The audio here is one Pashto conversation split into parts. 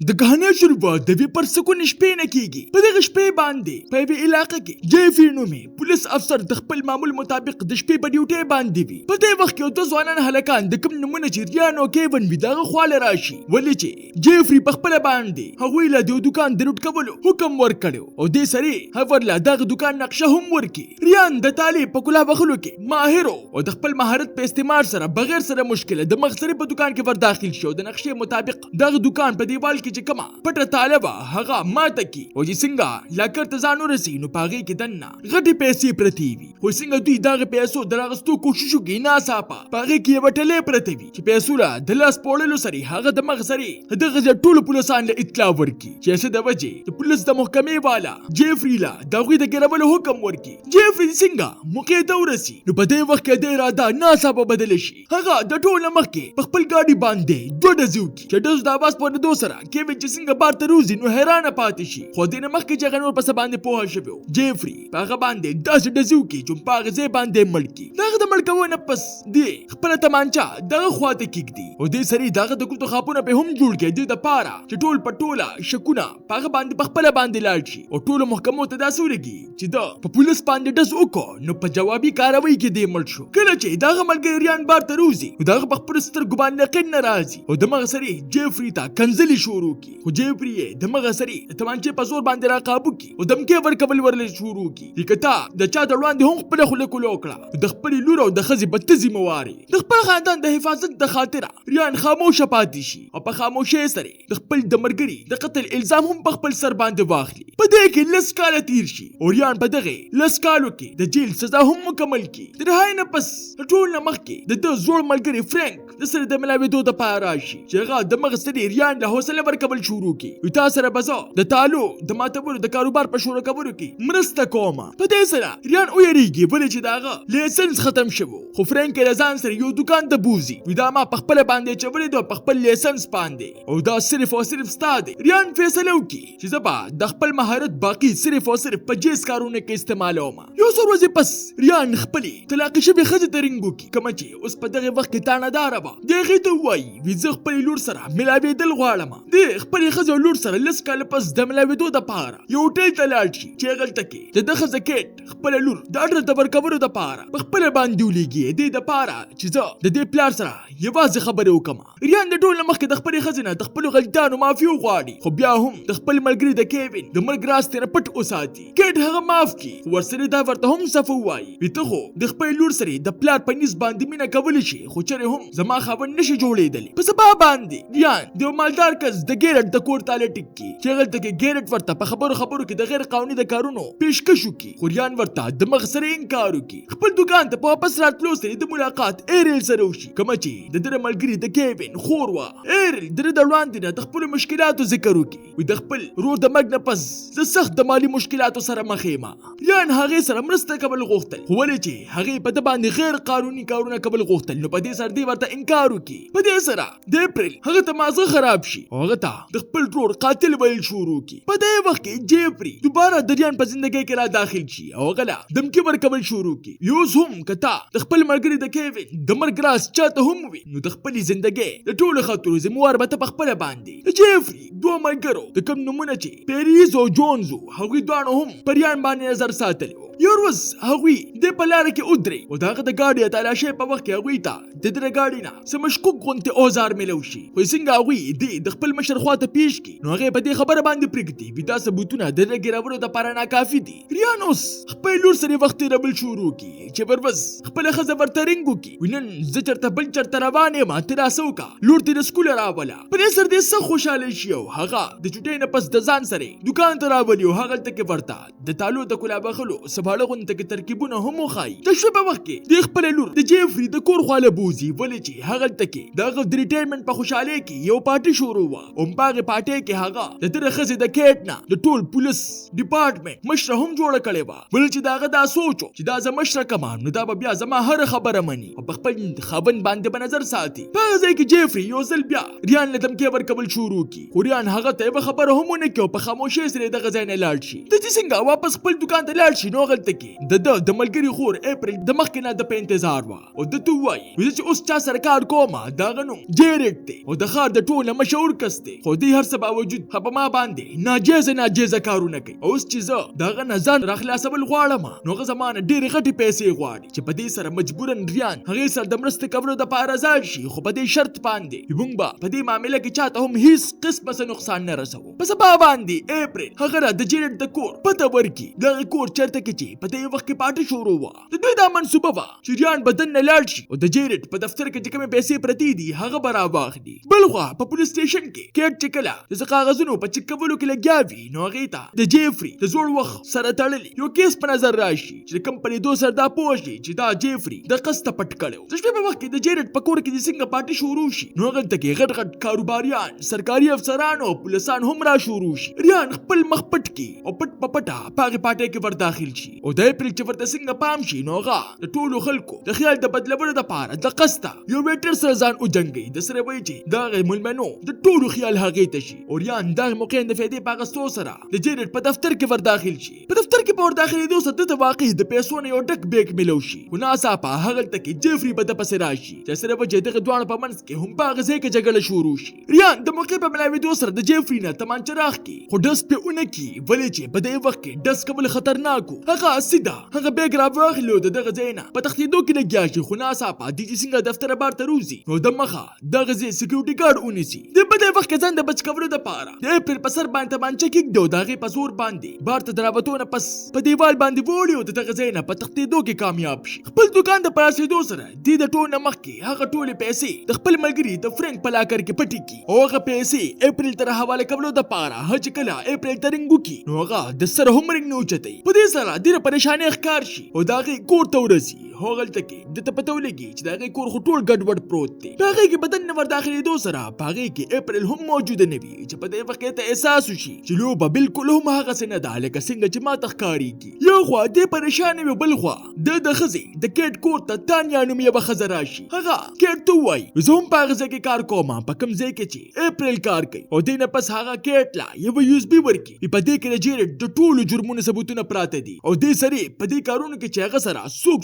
د کہانی شروعات د وی پر سکون شپې نه کیږي. په دغه شپې باندې په وی علاقې کې جیفری نومي پولیس افسر د خپل معمول مطابق د شپې په ډیوټي باندې وي. په دې وخت کې دوه ځوانان هلکان د کوم نمونه چې ریان او کیون وی دغه خواله راشي، ولې چې جیفری په خپل باندې هغوی له د دکان د لوټ کولو حکم ورکړو او دې سره هغه له دغه دکان نقشه هم ورکي. ریان د طالب په کلا بخلو کې ماهر او د خپل مهارت په استعمال سره بغیر سره مشکله د مغسرې په دکان کې ور داخل شو. د نقشې مطابق دغه دکان په دیوال کې چې کما پټه طالب هغه ماته کی او چې څنګه لاکر ته ځانو رسي نو پاغي کې دنه غټي پیسې پرتی وي. خو څنګه دوی دغه پیسو درغستو کوشش وکړي ناڅاپه پاغي کې وټلې پرتی وي چې پیسو لا د لاس پوړلو سره هغه د مغسرې دغه ټول پولیسان له اطلاع ورکي چې څه د وجه د پولیس د محکمې والا جیفری لا دغه د ګرولو حکم ورکي. جیفری څنګه موقع ته ورسي نو په دې وخت کې د اراده ناڅاپه بدل شي. هغه د ټول مخکې په خپل ګاډي باندې دوه ډزو کی چې ډز د आवाज په دو سره کې چې څنګه بار ته روزي نو حیرانه پاتې شي. خو دې مخکې چې غنور په سباندې پوه شوی جیفری هغه باندې داسې ډزو کی چې په هغه ځای باندې مړکی. دغه د مړکونه پس دی خپل تمانچا دغه خواته کېږي او دې سری دغه د کوټو خاپونه په هم جوړ کې د پاره چې ټول پټوله شکونه هغه باندې بخپله باندې لاړ شي او ټول محکمو ته داسې ولګي چې دا په پولیس باندې ډز وکړو نو په جوابي کاروي کې دی مړ شو. کله چې دغه ملګری ریان بار ته روزي دغه په خپل سترګو باندې یقین نه راځي او د مغسري جیفری ته کنځلې شروع کی. خو جیفری د مغسري تمانچې په زور باندې راقابو کی او دمکې ورکول ورل شروع کی. لکه د چا د وړاندې هم خپل خلک وکړه د خپل لور او د خزي بدتزي مواري د خپل خاندان د حفاظت د خاطر ریان خاموش پاتې شي او په خاموشۍ سره د خپل د مرګري د قتل الزام هم په خپل سر باندې واخلي. په دې کې لس کاله تیر شي او ریان په دغه لس کالو کې د جیل سزا هم مکمل کی. د رهاینه پس ټول مخکې د زوړ ملګری فرانک د سره د ملاویدو د پاره راشي چې هغه د مغسري ریان له حوصله ورکول شروع کی. تا سره بزو د تالو د ماتبور د کاروبار په شروع کولو کې مرسته کومه. په دې سره ریان ویریږي ولې چې داغه لیسنس ختم شوی. خو فرانک له ځان سره یو دکان ته بوزي ودا ما په خپل باندې چولې دوه په خپل لیسنس باندې او دا صرف او صرف ستاد. ریان فیصله وکي چې زبا د خپل مهارت باقی صرف او صرف په جیس کارونه کې استعمالوم. یو څو ورځې پس ریان خپل طلاق شوی خزه ترنګو کی کوم چې اوس په دغه وخت کې تانه دار به دغه ته وای وی زه خپل لور سره ملاویدل غواړم. د خپل خزه لور سره لس کال پس د ملاویدو د پاره یو ټیل تلاړ شي چې غلطه کې د خزه کېټ خپل لور د اډر د ورکولو د پاره په خپل باندې ولېږي د پاره چې زه د دې پلار سره یوازې خبرې وکم. ریان د ټول مخکې د خپل خزینه د خپل غلطانو معافي وغواړي خو بیا هم د خپل ملګری د کیوین د مرګ راز تر پټ وساتي. کېټ هغه معاف کی ورسره دا ورته هم صفو وای ویته خو د خپل لور سره د پلار په نس باندې مینه کول شي خو چره هم زما خاوند نشي جوړېدلی. په سبا باندې ریان د مالدار کس د ګیرټ د کور تاله ټکی چې غلطه کې ګیرټ ورته په خبرو کې د غیر قانوني د کارونو پیشکش وکي. خو ریان ورته د مغسرې انکار وکي. خپل دکان ته په واپس راتلو سره د ملاقات ایرل سره وشي کوم چې د در ملګری د کیوین خور وا. ایرل د وړاندې د خپل مشکلاتو ذکر وکي و د خپل رور د مرګ نه پس د سخت د مالی مشکلاتو سره مخ یم. ریان هغه سره مرسته کول غوښتل خو ولې چې هغه په د باندې غیر قانوني کارونه کول غوښتل نو په دې سره دی ورته انکار وکي. په دې سره د اپریل هغه ته مازه خراب شي او هغه ته د خپل رور قاتل ویل شروع کی. په دې وخت کې جیفری دوباره د ریان په ژوندۍ کې را داخل شي او غلا دمکی ورکول شروع کی. یوز هم کتا د خپل ملګری د کیوین د مرګ راز چاته هم وي نو د خپل ژوندۍ د ټولو خاطرو زموار به په خپل باندې جیفری دوه ملګرو د کوم نمونه چې پیریز او جونز هغوی دوه هم پریان باندې نظر ساتلی. یو ورځ هغوی د په لاره کې ودرې او دغه د ګاډي تلاشۍ په وخت کې هغوی ته د دغه ګاډي نه څه مشکوک غوندې اوزار میلو شي. خو څنګه هغوی د خپل مشر خواته پیش کړي نو هغې په دې خبره باندې پرېږدي وي دا ثبوتونه د دغه ګیرولو دپاره ناکافي دي. ریان اوس خپل لور سره وخت تېرول شروع کړي چې پر ورځ خپله ښځه ورته رنګ وکړي نن زه چېرته بل چېرته روان یم ته راسه وکړه. لور دې د سکوله راوله. په دې سره دې څه خوشحاله شي او هغه د چوټۍ نه پس د ځان سره دکان ته راولي او هغلته کې ورته د تالو د کلا بخلو سباړه غونته کې ترکیبونه هم وښایي. د شپې په وخت کې د خپل لور د جیفری د کور خواله بوزي ولې چې هغلته کې د هغه د ریټایرمنټ په خوشحالۍ کې یو پارټي شروع وه او په هغې پارټۍ کې هغه د دغه ښځې د کیټ نه د ټول پولیس ډپارټمنټ مشره هم جوړه کړې وه ولې چې د هغه دا سوچ چې دا زه مشره کمه نو دا به بیا زما هره خبره مني او په خپل خاوند باندې به نظر ساتي. په هغه ځای کې جیفری یو ځل بیا ریان له دمکې ورکول شروع کړي خو ریان هغه ته یوه خبره هم ونه کړي او په خاموشۍ سره دغه ځای نه لاړ شي. د چې څنګه واپس خپل دکان ته لاړ شي نو هغلته کې د ملګری خور اپریل د مخکې نه د په انتظار وه او د تو وایي چې اوس چا سره کار کومه دغه نوم جیرټ دی او د ښار د ټوله مشهور کس دی خو دې هر څه باوجود په ما باندې ناجیزه کارونه کوي اوس چې زه دغه نه ځان راخلاصول غواړم نو هغه زمانه ډېرې غټې پیسې غواړي چې په دې سره مجبورا ریان هغې سره د مرستې کولو دپاره ځار شي خو په دې شرط باندې موږ به په دې معامله کې چاته هم هیڅ قسمه څه نقصان نه رسوو په سبا باندې اپریل هغه را د جیرټ د کور پته ورکړي دغه کور چېرته کې چې په دې وخت کې پاټه شروع وه د دوی دا منصوبه وه چې ریان به دننه لاړ شي او د جیرټ په دفتر کې چې کومې پیسې پرتې دي هغه به راواخلي بل خوا په پولیس سټیشن کې کیټ چې کله د کاغذونو په چک کولو کې لګیا وي نو هغې ته د جیفري د زوړ وخت سره تړلي یو کیس په نظر راشي چې د کمپنۍ دو سر دا پوه شي چې دا جیفري د قسطه پټ کړی و د شپې په وخت کې د جیرټ په کور کې چې څنګه پارټي شروع شي نو هغلته کې غټ غټ کاروباریان سرکاري افسران او پولیسان هم را شروع شي ریان خپل مخ پټ کړي او پټ په پټه په هغې پارټۍ کې ور داخل شي او د اپریل چې ورته څنګه پام شي نو هغه د ټولو خلکو د خیال د بدلولو دپاره د قسطه یو ویټر سره ځان وجنګوي د سره وایي چې دغه مېلمنو د ټولو خیال هغې ته شي او ریان دغه موقع د فایدې په اخیستو سره د جیرټ په دفتر کې ور داخل شي په دفتر کې په ور داخلېدو سره د واقع د پیسو نه یو ډک بیگ ملو شي خو ناڅاپه هغلته کې جیفري به د پسې راشي چې سره به چې دغه دواړو په منځ کې هم په هغه ځای کې جګړه شروع شي ریان د موقع په ملاوېدو سره د جیفري نه تمانچه راخکړي خو ډز پرې ونه کړي ولې چې په دې وخت کې ډز کول خطرناک و هغه سیده هغه بیگ راواخلو د دغه ځای نه په تښتېدو کې لګیا شي خو ناڅاپه دې چې څنګه دفتر بار ته روځي نو د مخه دغه ځای سکیورټي ګارډ ونیسي د په دې وخت کې ځان د بچ کولو دپاره د اپریل په سر باندې تمانچه کېږدي د هغې په زور باندې بار ته د راوتو نه پس په دیوال باندې وړي او د دغه ځای نه په تښتېدو کې کامیاب شي خپل دوکان د په رسېدو سره دې د ټول نه مخکې هغه ټولې پیسې د خپل ملګري د فرینک په لاکر کې پټې کړي او هغه پیسې اپریل ته حواله کولو دپاره چې کله اپریل ته رنګ وکړي نو هغه د سره هم رنګ نه اوچتوي په دې سره ډېره پریشاني ښکار شي او د هغې کور ته ورسي هغلته کې د ته پته ولګي چې د هغې کور خو ټول ګډوډ پروت دی په هغې کې بدن نه ور داخلېدو سره په هغې کې اپریل هم موجوده نه وي چې په دې وخت کې ته احساس وشي چې لوبه بالکل هم هغسې نه ده لکه څنګه چې ما ته ښکارېږي یو خوا دې پریشانه وي بل خوا د ښځې د کیټ کور ته تانیا نوم یوه ښځه راشي هغه کیټ ته ووایي زه هم په هغه ځای کې کار کوم په کوم ځای کې چې اپریل کار کوي او دې نه پس هغه کیټ لا یوه USB ورکړي په دې کې د جیرټ د ټولو جرمونو ثبوتونه پراته دي او دې سړي په دې کارونو کې چې هغه سره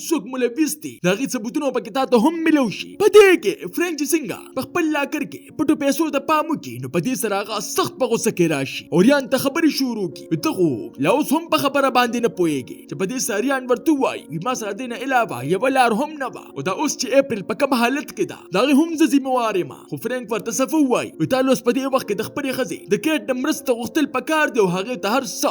څوک ملوث دي د هغې ثبوتونه پکې تا ته هم ملو شي په دې کې فرینک څنګه په خپل لاکر کې پټو پیسو ته پام وکړي نو په دې سره هغه سخت په غوسه کې راشي او ریان ته خبرې شروع کړي ته خو لا اوس هم په خبره باندې نه پوهېږي چې په دې سره ریان ورته ووایي ما سره دې نه علاوه یوه لار هم نه وه او دا اوس چې اپریل په کوم حالت کې ده د هغې هم زه ذمهوار یم خو فرینک ورته څه ووایي تا اوس په دې وخت کې د خپلې ښځې د کیټ نه مرسته غوښتل پکار دی او هغې ته هر څه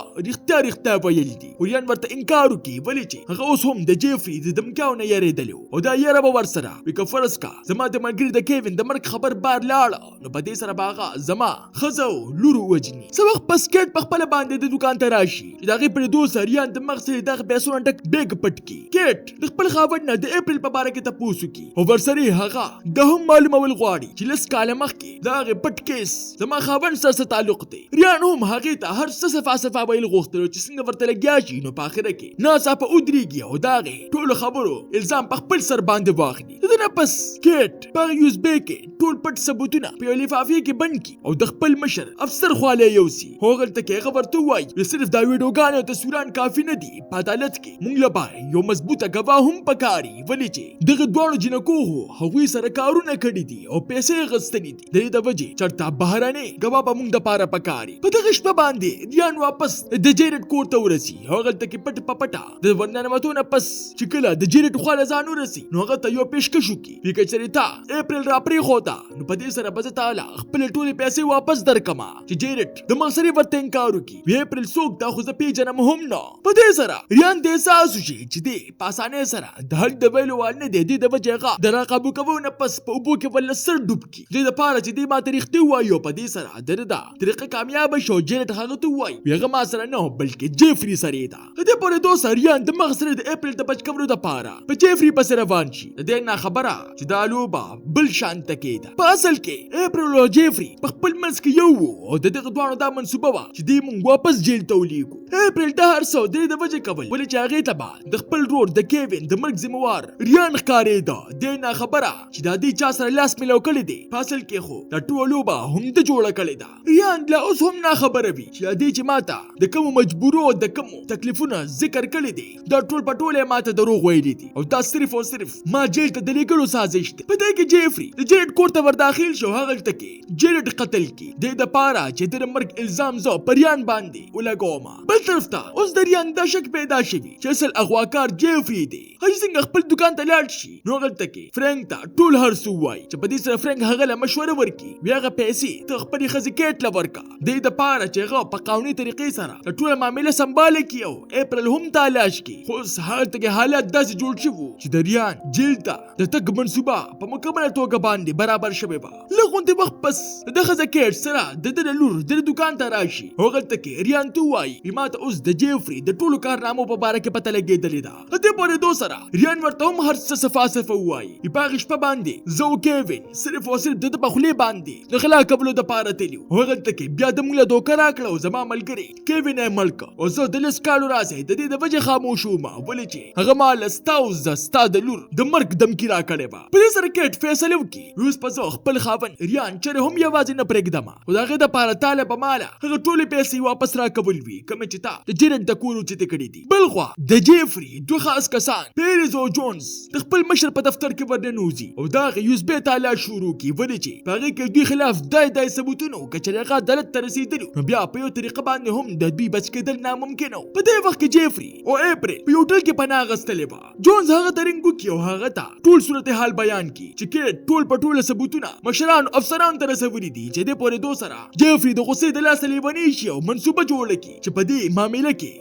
رښتیا ویل دي او ریان ورته انکار وکړي ولې چې هغه اوس هم د جیفري د دمکیاو نه یېرېدلی او دا یره به ورسره وي که فرض کا زما د ملګري د کیوین د مرګ خبر بار لاړه نو په دې سره به هغه زما ښځه او لور ووژني څه وخت پس کیټ په خپله باندې د دوکان ته راشي چې د هغې پرېدو سره ریان د مغز سره دغه پیسو نه ډک بیګ پټ کړي کیټ د خپل خاوند نه د اپریل په باره کې تپوس وکړي او ورسره یې هغه د هم معلومول غواړي چې لس کاله مخکې د هغې پټ کیس زما خاوند سره څه تعلق دی ریان هم هغې ته هر څه صفا ویل غوښتل چې څنګه ورته لګیا شي نو په اخره کې ناڅاپه ودرېږي او د هغې ټولو خبرو الزام په خپل سر باندې واخلي د دې نه پس کیټ په هغه USB کې ټول پټ ثبوتونه په یو لفافې کې بند کړي او د خپل مشر افسر خواله یوسي هغلته کې هغه ورته وایي صرف دا ویډیوګانې او تصویران کافي نه دي په عدالت کې موږ له یو مضبوطه ګواه هم پکاري ولې چې دغه دواړو جنکو هغوی سره کارونه کړي دي او پیسې غوښتنې دي د دې د وجې چېرته بهرنۍ ګواه به موږ دپاره پکاري په دغه شپه باندې ریان واپس د جیرټ کور ته ورسي هغلته کې پټ په پټه د ورننوتو نه پس چې کله د جیرټ خواله ځان ورسي نو هغه ته یو پیشکش وکړي که چېرې تا اپریل را پرېښوده نو په دې سره به زه تاله خپلې ټولې پیسې واپس درکمه چې جیرټ د مغسرې ورته انکار وکړي وی اپریل څوک دا خو زه پېژنم هم نه په دې سره ریان د احساس وشي چې دی په اسانۍ سره د حق د ویلو وال نه دی دې د وجې هغه د راقابو کوو نه پس په اوبو کې ول سر ډوب کړي دې دپاره چې دی ماته رښتیا ووایي او په دې سره د ده دا طریقه کامیابه شو جیرټ هغه ته ووایي هغه ما سره نه بلکې جیفري سره یې ده په دې پورې سره ریان د مغز سره د اپریل د بچ کولو دپاره په جیفري پسې روان شي د دې ناخبره چې دا لوبه بل شانته کېده په اصل کې اپریل او جیفري په خپل منځ کې یو وو او د دغه دواړو دا منصوبه وه چې دوی موږ واپس جیل ته ولیږو اپریل دا هر څه د دې د وجې کول ولې چې هغې ته به د خپل ورور د کیوین د مرګ ذمهوار ریان ښکارېده دې ناخبره چې دا دوی چا سره لاس میلاو کړی دی په اصل کې خو دا ټوله لوبه هم ده جوړه کړې ده ریان لا اوس هم ناخبره وي چې دا دوی چې ماته د کومو مجبورو د کومو تکلیفونه ذکر کړی دی دا ټول پټول ماته دروغ ویلي دي او دا صرف او صرف ما جیل ته د لیږلو سازش دی. په دې کې جیفري د جیرډ کور ته ور داخل شو. هغلته کې جیرډ قتل کی د پاره چې د مرګ الزام زو پریان باندې ولګوم. بل طرف ته اوس د ریان دا شک پیدا شوی چې اصل اغواکار جیفري دی. هغه څنګه خپل دکان ته لاړ شي نو هغلته کې فرانک ته ټول هر څه وایي چې په دې سره فرانک هغه له مشوره ورکي بیا هغه پیسې ته خپل خزې کېټ لورکا د پاره چې هغه په قانوني طریقې سره ټول معاملې سمبال کی او اپریل هم تلاش کی. خو هغه ته حالات داسې جوړ شو چې د ریان جیل ته د تګ منصوبه په مکمله توګه باندې برابر شوی و. لغونته وخت پس د خزې کېټ سره د لور د دکان ته راشي. هغلته کې ریان تو وایي ما ته اوس د جیفري د ټولو کارنامو په باره کې پته لګېدلې ده. د دې پورې دو سره ریان ورته هم هر څه صفه وایي. په هغه شپه باندې زه او کیوین صرف او صرف د بخلې باندې د غلا کولو د پاره تلو. هغلته کې بیا د موږ له دوکه راکړه او زما ملګری کیوین یې ملک او زه د لس کالو راځي د دې د وجه خاموش وم ولې چې هغه مال ستا د لور د مرګ دمکی راکړې و. په دې سره کېټ فیصله وکړي اوس په زه خپل خاوند ریان چېرې هم یوازې نه پرېږدم خو د هغې دپاره تاله په ماله هغه ټولې پیسې واپس راکول وي کومې چې تا د جیرډ د کور اوچتې کړي دي. بل خوا د جیفري دوه خاص کسان پیرز او جونز د خپل مشر په دفتر کې ورننوځي او د هغې یوز بې تاله شروع کړي ولې چې په هغې کې دوی خلاف دای ثبوتونه که چېرې هغه عدالت ته رسېدلي نو بیا په یو طریقه باندې هم د دوی بچ کېدل ناممکن و. په دې وخت کې جیفري او اپریل په یو هوټل کې پناه اخیستلې وه. جونز هغه ته رنګ وکړي او هغه ته ټول صورتحال بیان کړي چې کېټ ټول په ټوله ثبوتونه مشرانو افسرانو ته رسولي دي چې دې پورې دو سره جیفري د غصې د لاسه لیونی شي او منصوبه جوړه کړي چې په دې معامله کې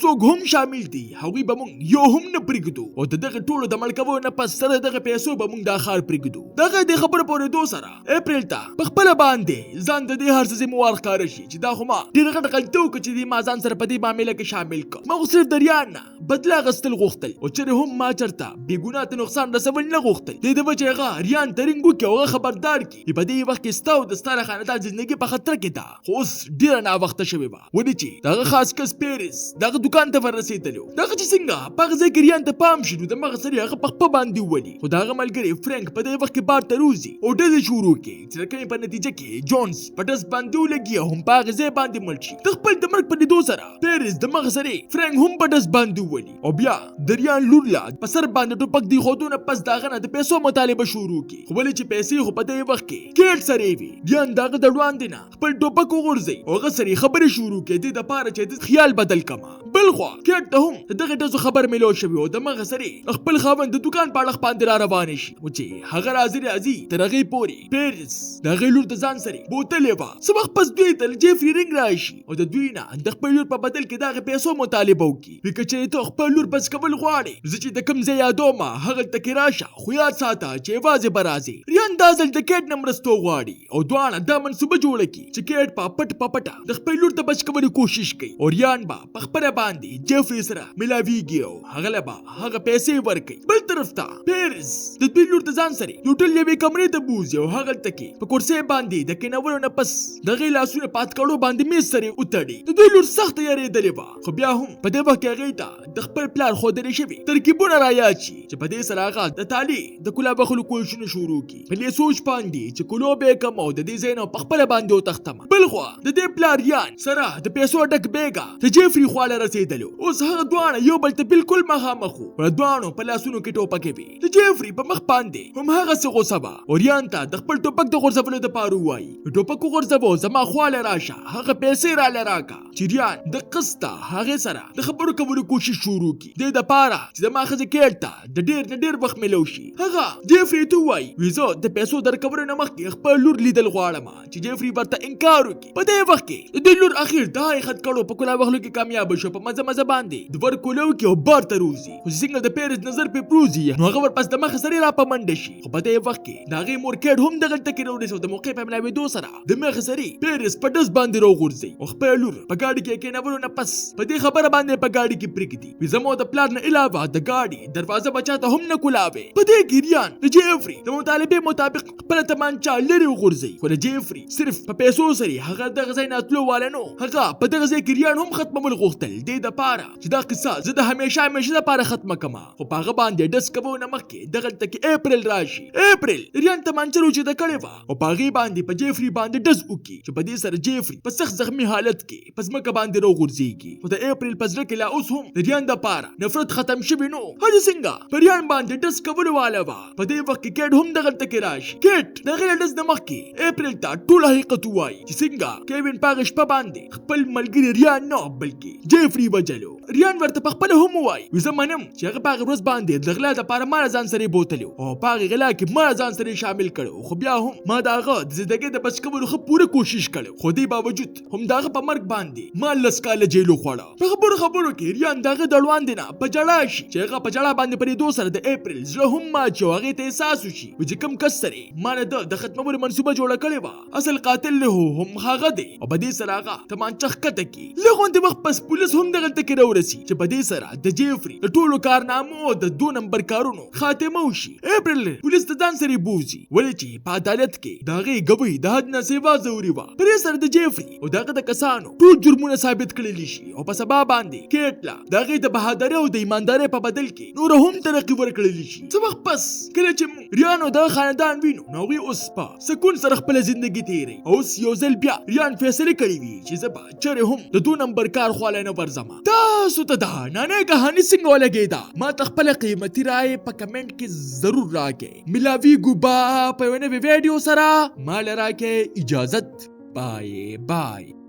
څوک هم شامل دي هغوی به موږ یو هم نه پرېږدو او د دغه ټولو د مړ کولو نه پس سره دغه پیسو به موږ دا ښار پرېږدو. دغه د خبرو پورې دو سره اپریل ته په خپله باندې ځان د دې هر څه ذمهوار ښکاره شي چې دا خو ما ډېره غټه غلطي وکړه چې دې ما ځان سره په دې معامله کې شامل کړ. ما خو صرف د ریان نه بدله اخیستل غوښتل او چېرې هم ما چېرته بې ګناه ته نقصان رسول نه غوښتل. د دې وجې هغه ریان ته رنګ وکړي او هغه خبردار کړي چې په دې وخت کې ستا او د ستا د خاندان زندګي په خطر کې ده. خو اوس ډېره ناوخته شوې وه ولې چې دغه خاص کس پیرز دغه دکان ته وررسېدلو. دغه چې څنګه په هغه ځای کې ریان ته پام شي نو دماغه سړي هغه په خپه باندې وولي خو د هغه ملګری فرانک په دې وخت کې بار ته روځي او ډزې شروع کړي چې د کمې په نتیجه کې جونز په ډز باندې ولګي او هم په هغه ځای باندې مړ شي. د خپل د مرګ په لیدو سره پیرز دماغه سړي فرانک هم په ډز باندې وولي او بیا د ریان لور لا په سر باندې ټوپک دی خودونه پس دغه نه د پیسو مطالبه شروع کړي. خو ولې چې پیسې خو په دې وخت کې کېټ سره وي ریان دغه د وړاندې نه خپل ټوپک وغورځوي او هغه سړي خبرې شروع کړي د دپاره چې د خیال بدل کړم. بل خوا کېټ ته هم دغه ډزو خبر میلو شوی او دماغه سړي خپل خاوند د دکان په اړخ باندې را روان شي او چې هغه راځي تر هغې پورې پیرز د هغې لور د ځان سره بوتلې وه. څه وخت پس دوی ته جیفري رنګ راشي او د دوی نه د خپل لور په بدل کې د هغې پیسو مطالبه وکړي که چېرې ته خپل لور بچ کول غواړې زه چې د کوم ځای یادوم هغلته کې راشه خو یاد ساته چې یوازې به راځې. ریان دا ځل د کېټ نه مرستو غواړي او دواړه دا منصوبه جوړه کړي چې کېټ په پټه د خپل لور د بچ کولو کوشش کوي او ریان به په خپله باندې جیفري سره ملاویږي او هغه له به هغه پیسې ورکوي. بل طرف ته پیرز د دوی لور د ځان سره د هوټل یوې کمرې ته بوځي او هغلته کې په کرسۍ باندې د کېنولو نه پس د هغې لاسونه په اتکړو باندې میز سره وتړي. د دوی لور سخته یېرېدلې وه خو بیا هم په دې وخت کې هغې ته د خپل پلار ښودلې شوي ترکیبونه رایاد شي چې په دې سره هغه د تالي د کلا بخلو کوششونه شروع کړي. په دې سوچ باندې چې کلو به یې کم او د دې ځای نه په خپله باندې وتښتم. بل خوا د دې پلار ریان سره د پیسو ډک بیګه د جیفري خواله رسېدلو. اوس هغه دواړه یو بل ته بالکل مخامخ وو او د دواړو په لاسونو کې ټوپکې وې. د جیفري په مخ باندې هم هغسې غوسه وه او ریان ته د خپل ټوپک د غورځولو دپاره ووایي ټوپک وغورځوه زما خواله راشه هغه پیسې راله راکړه. چې ریان د قسطه هغې سره د خبرو کولو کوشش شروع کړي دې دپاره چې زما ښځې کېټ ته د ډېر نه ډېر وخت میلو شي. هغه جیفري ته ووایي زه د پیسو درکولو نه مخکې خپل لور لیدل غواړم چې جیفري ورته انکار وکړي. په دې وخت کې د دوی لور اخر دا یې خط کړو په کلا وهلو کې کامیابه شو په مزه باندې د ور کولو کې او بار ته روځي خو څنګه د پیرز نظر پې پروځي نو هغه ورپس د مخه سړي را په منډه شي. خو په دې وخت کې د هغې مور کېټ هم دغلته کې راورسېد او د موقع په ملاوېدو سره د مخه سړي پیرز په ډز باندې راوغورځوي او خپله لور په ګاډي کې کېنولو نه پس په دې خبره باندې په ګاډي کې پرېږدي. زما د پلار نه علاوه د ګاډي دروازه به چاته هم نه کولاوې. په دې کې ریان د جیفري د مطالبې مطابق خپل تمانچه لري وغورځي. خو د جیفري صرف په پیسو سره هغه دغه ځای نه تلو والا نو. هغه په دغه ځای کې ریان هم ختمول غوښتل دې دپاره چې دا قصه زه د همیشه دپاره ختمه کړمه. خو په هغه باندې ډز کوونه مخکې دغلته کې اپریل راشي. اپریل ریان تمانچه روچته کړې وه او په هغې باندې په جیفري باندې ډز وکړي چې په دې سره جیفري په سخت زخمي حالت کې په ځمکه باندې راوغورځېږي. خو د اپریل په زړه کې لا اوس هم د ریان دپاره نفرت ختم شوی نو. هغه څنګه په ریان باندې ډز کولو والا وه. په دې وخت کې کیټ هم دغلته کې راشي. کیټ د هغې له ډز نه مخکې اپریل ته ټول حقیقت ووایي چې څنګه کیوین په هغه شپه باندې خپل ملګري ریان نه بلکې جیفري وجلو. ریان ورته په خپله هم ووایي زه منم چې هغه په هغه ورځ باندې د غلا دپاره ما ځان سره بوتلو او په هغې غلا کې ما ځان سره شامل کړو. خو بیا هم ما د هغه د زندګۍ د بچ کولو ښه پوره کوشش کړو. خو دې باوجود هم د هغه په مرګ باندې ما لس کاله جیلو خوړه. په خبرو کې ریان د هغه د وړاندې نه په ژړا شي چې هغه په ژړا باندې پرېدو سره د اپریل زړه هم مات شي او هغې ته احساس وشي چې کوم کس سره ما نه د ختمولو منصوبه جوړه کړې وه اصل قاتل له هم هغه دی. او په دې سره هغه تمانچه ښکته کړي. لږ غوندې وخت پس پولیس هم دغلته کې راورسي چې په دې سره د جیفري د ټولو کارنامو او د 2 نمبر کارونو خاتمه وشي. اپریل پولیس د ځان سره بوزي ولې چې په عدالت کې د هغې ګوی د حد نه سیوا ضروري وه. په دې سره د جیفري او د هغه د کسانو ټول جرمونه ثابت کړلی شي او په سبا باندې کیټ لا د هغې د بهادرۍ او د ایماندارۍ په بدل کې نور هم ترقي ورکړلی شي. څه وخت پس کله چې موږ ریان او دغه خاندان وینو نو هغوی اوس په سکون سره خپله زندګي تېروي. اوس یو ځل بیا ریان فیصلې کړې وي چې زه به چېرې هم د 2 نمبر کار خواله نه ورځم. تاسو ته دا نانۍ کهاني څنګه ولګېده؟ ما ته خپله قیمتي رایې په کمنټ کې ضرور راکړئ. ملاویږو به په یوه نوې ویډیو سره. ما له راکړئ اجازت. بای بای.